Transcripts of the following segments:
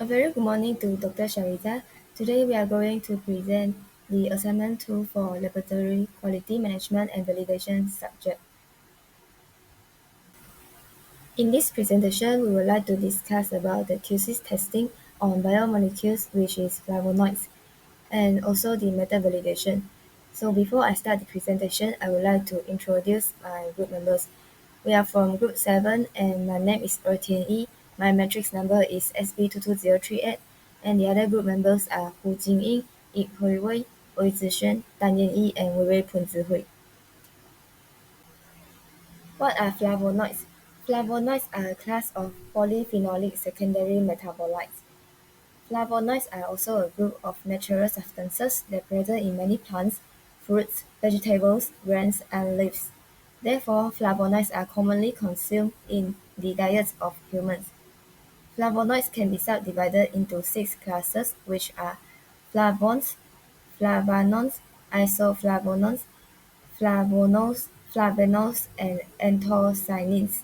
A very good morning to Dr. Sharita. Today we are going to present the assignment tool for laboratory quality management and validation subject. In this presentation, we would like to discuss about the QC testing on biomolecules, which is flavonoids, and also the method validation. So before I start the presentation, I would like to introduce my group members. We are from group 7 and my name is E. My matrix number is SB22038 and the other group members are Hu Jingying, Yi Huiwei, Wei Zixuan, Dan Yanyi and Weiwei Punzihui. What are flavonoids? Flavonoids are a class of polyphenolic secondary metabolites. Flavonoids are also a group of natural substances that are present in many plants, fruits, vegetables, grains, and leaves. Therefore, flavonoids are commonly consumed in the diets of humans. Flavonoids can be subdivided into six classes, which are flavones, flavanones, isoflavones, flavonols, and anthocyanins.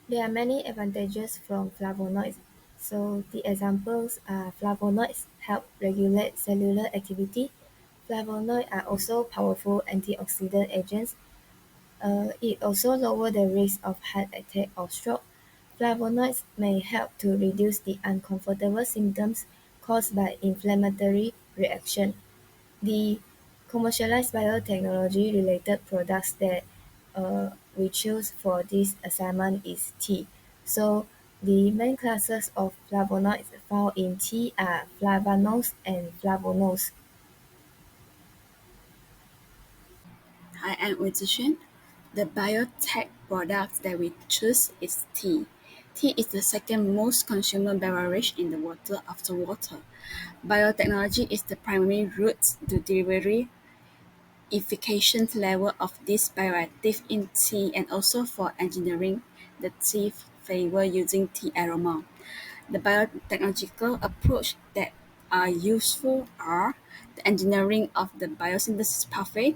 There are many advantages from flavonoids. So the examples are flavonoids help regulate cellular activity. Flavonoids are also powerful antioxidant agents. It also lowers the risk of heart attack or stroke. Flavonoids may help to reduce the uncomfortable symptoms caused by inflammatory reaction. The commercialized biotechnology-related products that we choose for this assignment is tea. So the main classes of flavonoids found in tea are flavanols and flavonols. Hi, I'm Wei Zixuan. The biotech product that we choose is tea. Tea is the second most consumed beverage in the world after water. Biotechnology is the primary route to delivery efficacious level of this bioactive in tea and also for engineering the tea flavor using tea aroma. The biotechnological approach that are useful are the engineering of the biosynthesis pathway,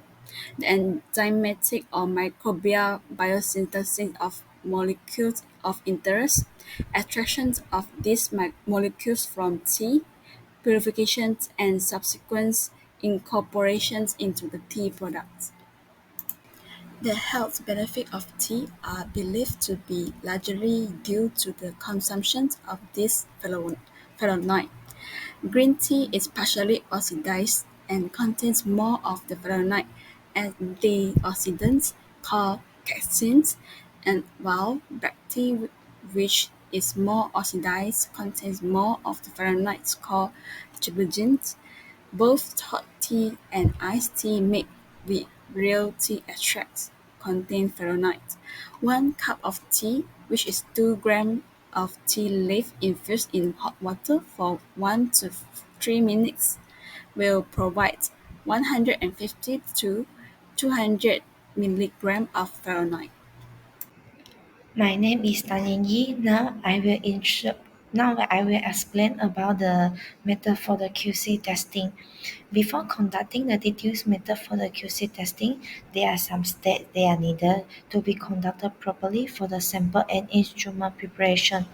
the enzymatic or microbial biosynthesis of molecules of interest, extraction of these molecules from tea, purifications and subsequent incorporations into the tea products. The health benefits of tea are believed to be largely due to the consumption of this flavonoid. Green tea is partially oxidized and contains more of the flavonoid antioxidants called catechins, and while black tea, which is more oxidized, contains more of the flavonoids called tribogens. Both hot tea and iced tea made with real tea extracts contain flavonoids. One cup of tea, which is 2 grams of tea leaf infused in hot water for 1 to 3 minutes, will provide 150 to 200 milligrams of flavonoid. My name is Tan Yi. Now I will explain about the method for the QC testing. Before conducting the detailed method for the QC testing, there are some steps that are needed to be conducted properly for the sample and instrument preparation.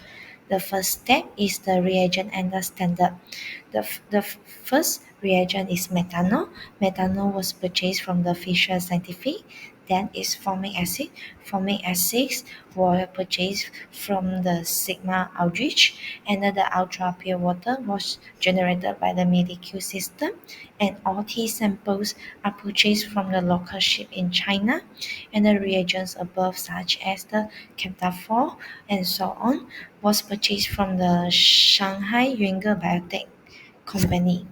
The first step is the reagent and the standard. First reagent is methanol. Methanol was purchased from the Fisher Scientific. Then is formic acid. Formic acids were purchased from the Sigma Aldrich. And the ultra pure water was generated by the MEDIQ system. And all tea samples are purchased from the local ship in China. And the reagents above, such as the camphor and so on, was purchased from the Shanghai Yunger Biotech Company.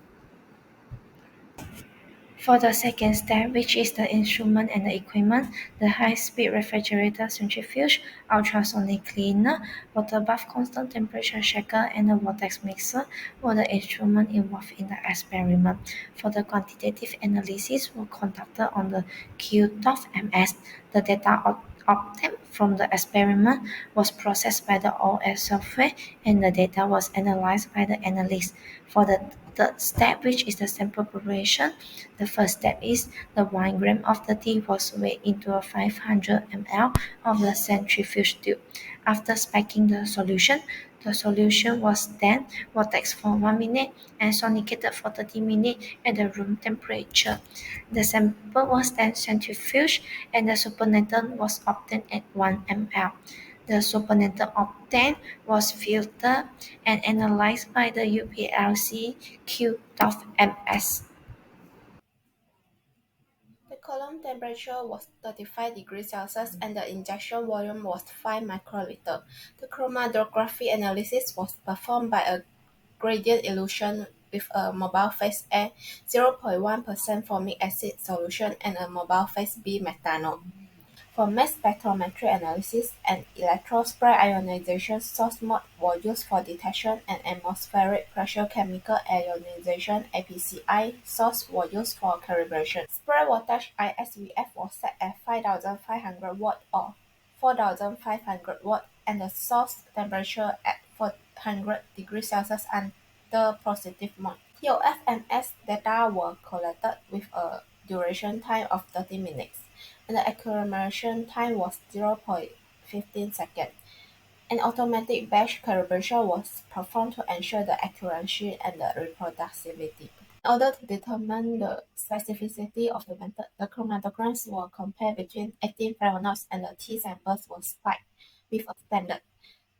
For the second step, which is the instrument and the equipment, the high-speed refrigerator centrifuge, ultrasonic cleaner, water bath constant temperature checker, and the vortex mixer were the instruments involved in the experiment. For the quantitative analysis were conducted on the Q12MS. The data obtained from the experiment was processed by the OS software and the data was analyzed by the analyst. For the third step, which is the sample preparation. The first step is the 1 gram of the tea was weighed into a 500 ml of the centrifuge tube. After spiking the solution was then vortexed for 1 minute and sonicated for 30 minutes at the room temperature. The sample was then centrifuged and the supernatant was obtained at 1 ml. The supernatant obtained was filtered and analyzed by the UPLC Q12MS. The column temperature was 35 degrees Celsius and the injection volume was 5 microliter. The chromatography analysis was performed by a gradient illusion with a mobile phase A 0.1% formic acid solution and a mobile phase B methanol. For mass spectrometry analysis, an electrospray ionization source mode was used for detection and atmospheric pressure chemical ionization (APCI) source was used for calibration. Spray voltage ISVF was set at 5,500 watt or 4,500 watt and the source temperature at 400 degrees Celsius under positive mode. TOFMS data were collected with a duration time of 30 minutes and the accumulation time was 0.15 seconds. An automatic batch calibration was performed to ensure the accuracy and the reproducibility. In order to determine the specificity of the method, the chromatograms were compared between 18 flavonoids and the tea samples were spiked with a standard.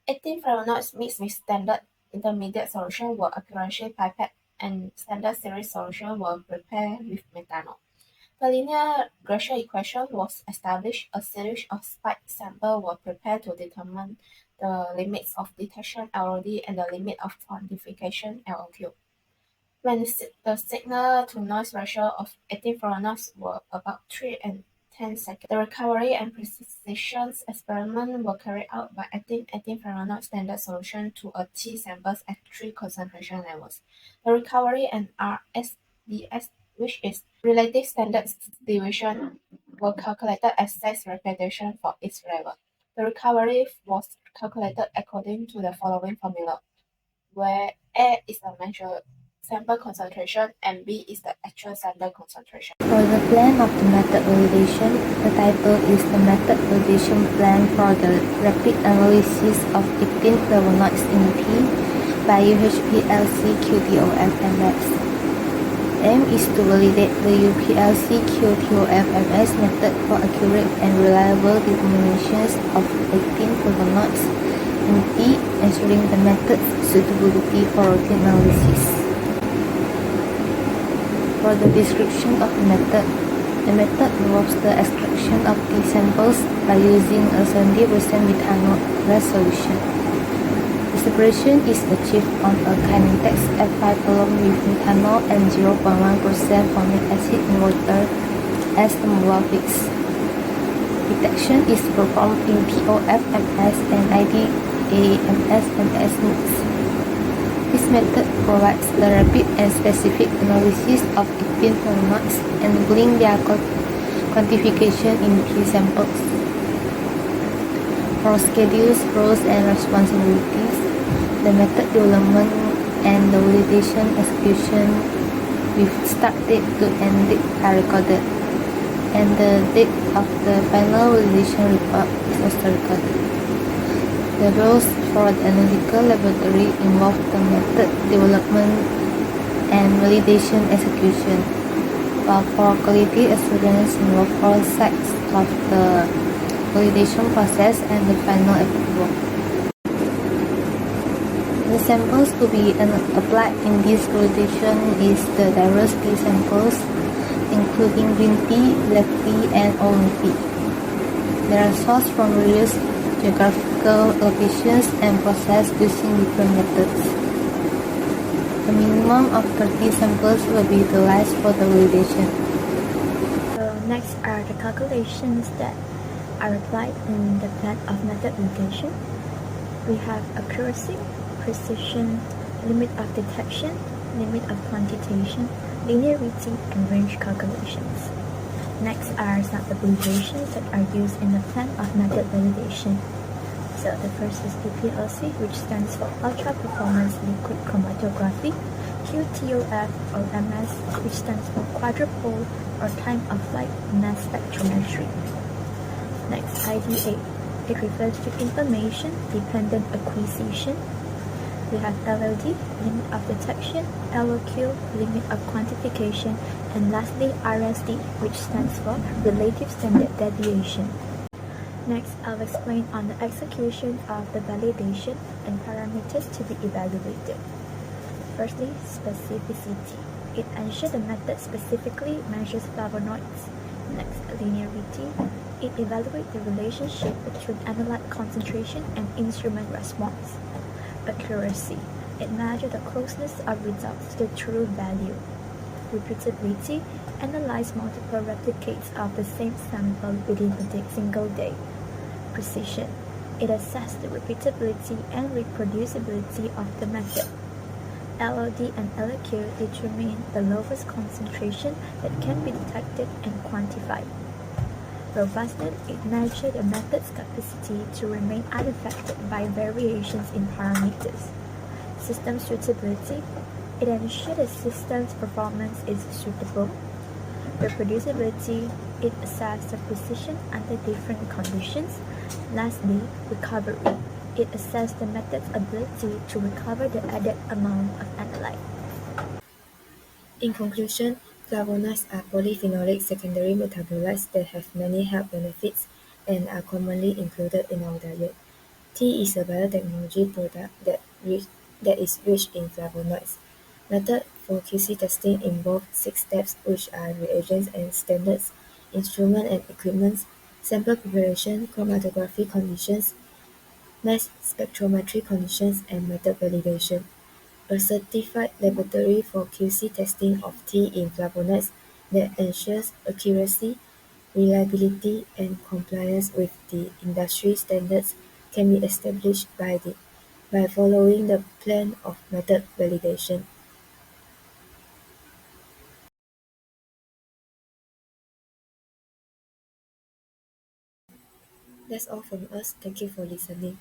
18 flavonoids mixed with standard intermediate solution were accuracy pipette and standard series solution were prepared with methanol. The linear regression equation was established. A series of spiked samples were prepared to determine the limits of detection LOD and the limit of quantification LOQ. When the signal-to-noise ratio of 18 flavonoids were about 3 and 10 seconds, the recovery and precision experiments were carried out by adding 18 flavonoid standard solution to a tea samples at 3 concentration levels. The recovery and RSDS, which is relative standard deviation, were calculated as 6 repetitions for each level. The recovery was calculated according to the following formula, where A is the measured sample concentration and B is the actual sample concentration. For the plan of the method validation, the title is the Method Validation Plan for the Rapid Analysis of 18 Flavonoids in Tea by UHPLC QTOFMS. The aim is to validate the UPLC QTOFMS method for accurate and reliable determinations of 18 flavonoids in tea, ensuring the method's suitability for routine analysis. For the description of the method involves the extraction of tea samples by using a 70% methanol solution. The separation is achieved on a Kinetex F5 column with methanol and 0.1% formic acid in water as the mobile fix. Detection is performed in TOFMS and IDAMS-MS modes. This method provides a rapid and specific analysis of 18 flavonoids, enabling their quantification in tea samples. For schedules, roles, and responsibilities, the method development and the validation execution with start date to end date are recorded, and the date of the final validation report is also recorded. The roles for the analytical laboratory involve the method development and validation execution, while for quality assurance involve all sides of the validation process and the final approval. The samples to be applied in this validation is the diverse tea samples, including green tea, black tea, and oolong tea. They are sourced from various geographical locations and processed using different methods. A minimum of 30 samples will be utilized for the validation. So next are the calculations that are applied in the plan of method validation. We have accuracy, precision, limit of detection, limit of quantitation, linearity, and range calculations. Next are some abbreviations that are used in the plan of method validation. So the first is UPLC, which stands for Ultra Performance Liquid Chromatography. QTOF or MS, which stands for quadrupole or time of flight mass spectrometry. Next, ID8. It refers to information dependent acquisition. We have LOD, limit of detection, LOQ, limit of quantification, and lastly RSD, which stands for relative standard deviation. Next, I'll explain on the execution of the validation and parameters to be evaluated. Firstly, specificity. It ensures the method specifically measures flavonoids. Next, linearity. It evaluates the relationship between analyte concentration and instrument response. Accuracy. It measures the closeness of results to the true value. Repeatability. Analyze multiple replicates of the same sample within a single day. Precision. It assesses the repeatability and reproducibility of the method. LOD and LQ determine the lowest concentration that can be detected and quantified. Robustness, it measures the method's capacity to remain unaffected by variations in parameters. System suitability, it ensures the system's performance is suitable. Reproducibility, it assesses the precision under different conditions. Lastly, recovery. It assesses the method's ability to recover the added amount of analyte. In conclusion, flavonoids are polyphenolic secondary metabolites that have many health benefits and are commonly included in our diet. Tea is a biotechnology product that is rich in flavonoids. Method for QC testing involve 6 steps, which are reagents and standards, instrument and equipment, sample preparation, chromatography conditions, mass spectrometry conditions, and method validation. A certified laboratory for QC testing of tea in flavonoids that ensures accuracy, reliability, and compliance with the industry standards can be established by following the plan of method validation. That's all from us. Thank you for listening.